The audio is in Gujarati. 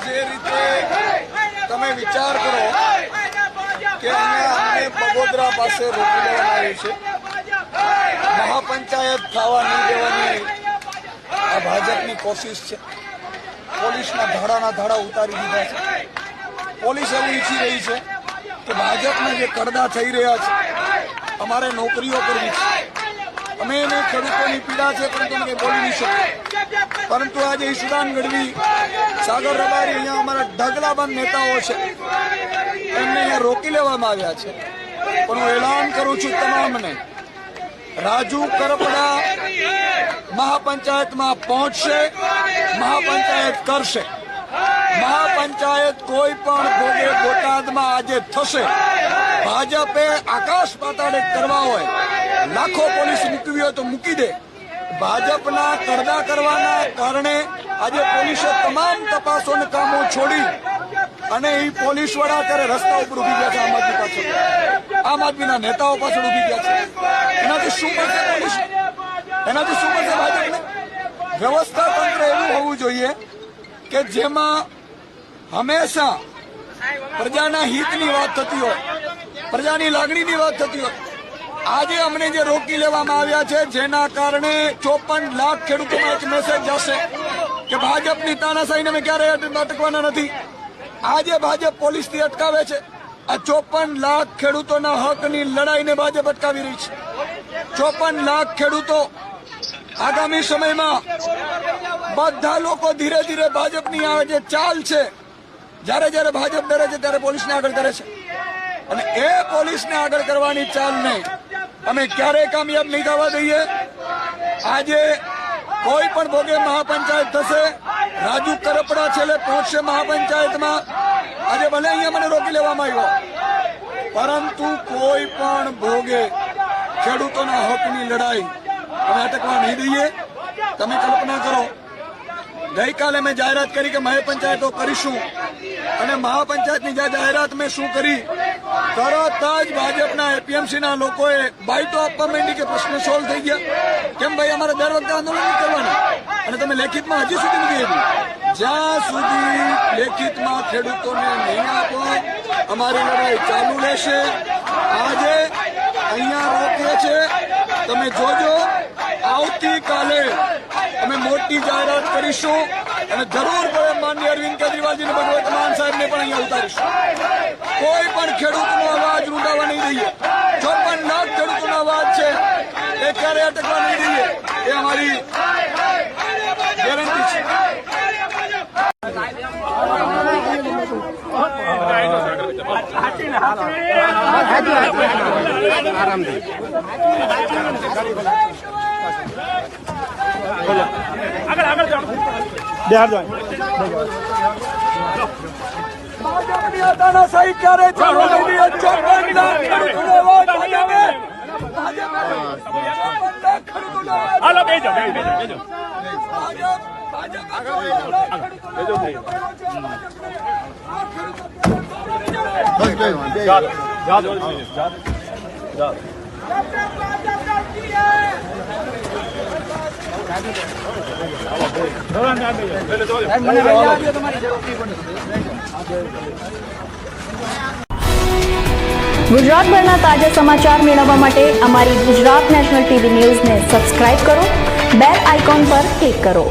જે રીતે તમે વિચાર કરો કે અમને બગોદરા પાસે રોકી લેવામાં આવી છે, મહાપંચાયત થવા નહીં દેવાની આ ભાજપની કોશિશ છે. પોલીસના ધાડાના ધાડા ઉતારી દીધા છે. પોલીસ એવું ઈચ્છી રહી છે કે ભાજપના જે કરડા થઈ રહ્યા છે અમારે નોકરીઓ કરવી છે. અમે એને ખેડૂતોની પીડા છે પરંતુ અમે બોલી નહીં શકીએ. પરંતુ આજે ઈશુદાન ગઢવી, સાગર રબારી, અહીંયા અમારા ઢગલાબંધ નેતાઓ છે, એમને અહીંયા રોકી લેવામાં આવ્યા છે. પણ હું એલાન કરું છું તમામને, રાજુ કરપડા મહાપંચાયતમાં પહોંચશે, મહાપંચાયત કરશે. મહાપંચાયત કોઈ પણ ભોગે બોટાદમાં આજે થશે. ભાજપે આકાશ પાતાળે કરવા હોય, લાખો પોલીસ મૂકવી હોય તો મૂકી દે. ભાજપના કરડા કરવાના કારણે આજે પોલીસે તમામ તપાસોને કામો છોડી અને એ પોલીસ વાળા અત્યારે રસ્તા ઉપર ઉભી ગયા છે. આમ આદમી પાછળ, આમ આદમીના નેતાઓ પાછળ ઉભી ગયા છે. એનાથી શું મળશે પોલીસ? એનાથી શું મળશે ભાજપને? વ્યવસ્થા તંત્ર એવું હોવું જોઈએ કે જેમાં હંમેશા પ્રજાના હિતની વાત થતી હોય, પ્રજાની લાગણીની વાત થતી હોય. આજે અમને જે રોકી લેવામાં આવ્યા છે, જેના કારણે 54 લાખ ખેડૂતોમાં એક મેસેજ જશે કે ભાજપની તાનાશાહીને અમે ક્યારેય અટકવાના નથી. આજે ભાજપ પોલીસથી અટકાવે છે. આ 54 લાખ ખેડૂતોના હકની લડાઈને ભાજપ અટકાવી રહી છે. 54 લાખ ખેડૂતો આગામી સમયમાં બધા લોકો ધીરે ધીરે ભાજપની આ જે ચાલ છે, જ્યારે જ્યારે ભાજપ ડરે છે ત્યારે પોલીસને આગળ કરે છે. અને એ પોલીસને આગળ કરવાની ચાલને અમે ક્યારેય કામયાબ નહીં થવા દઈએ. આજે કોઈ પણ ભોગે મહાપંચાયત થશે. રાજુ કરપડા છેલ્લે પહોંચશે મહાપંચાયતમાં. આજે ભલે અહીંયા મને રોકી લેવામાં આવ્યો, પરંતુ કોઈ પણ ભોગે ખેડૂતોના હકની લડાઈ અમે અટકવા નહીં દઈએ. તમે કલ્પના કરો, ગઈકાલે મેં જાહેરાત કરી કે મહાપંચાયતો કરીશું, અને મહાપંચાયતની જાહેરાત મેં શું કરી, તરત જ ભાજપના એપીએમસીના લોકોએ બાઇટો આપવા માંડી કે પ્રશ્ન સોલ્વ થઈ ગયા. કેમ ભાઈ, અમારે દર વખતે આંદોલન નહીં કરવાના? અને તમે લેખિતમાં હજી સુધી નથી આપ્યું. જ્યાં સુધી લેખિતમાં ખેડૂતોને નહીં આપો, અમારી લડાઈ ચાલુ રહેશે. આજે અહીંયા રોકીએ છે, તમે જોજો. આવતીકાલે અમે મોટી જાહેરાત કરીશું અને જરૂર પડે માનનીય અરવિંદ કેજરીવાલજીને, ભગવત માન સાહેબને પણ અહીંયા ઉતારીશું. કોઈ પણ ખેડૂતનો અવાજ રૂંધાવા નહીં દઈએ. 54 લાખ ખેડૂતોનો અવાજ છે, એ ક્યારે અટકવા નહીં દઈએ. એ અમારી ગેરંટી છે. ભાજપની તાનાશાહી ક્યારે ચાલુ નહીં દઈએ. 54 લાખ ખેડૂતોનો અવાજ ભાજપે. હાલો બેજો બેજો બેજો. ગુજરાતભરના તાજા સમાચાર મેળવવા માટે અમારી ગુજરાત નેશનલ ટીવી ન્યૂઝને સબસ્ક્રાઇબ કરો, બેલ આઇકોન પર ક્લિક કરો.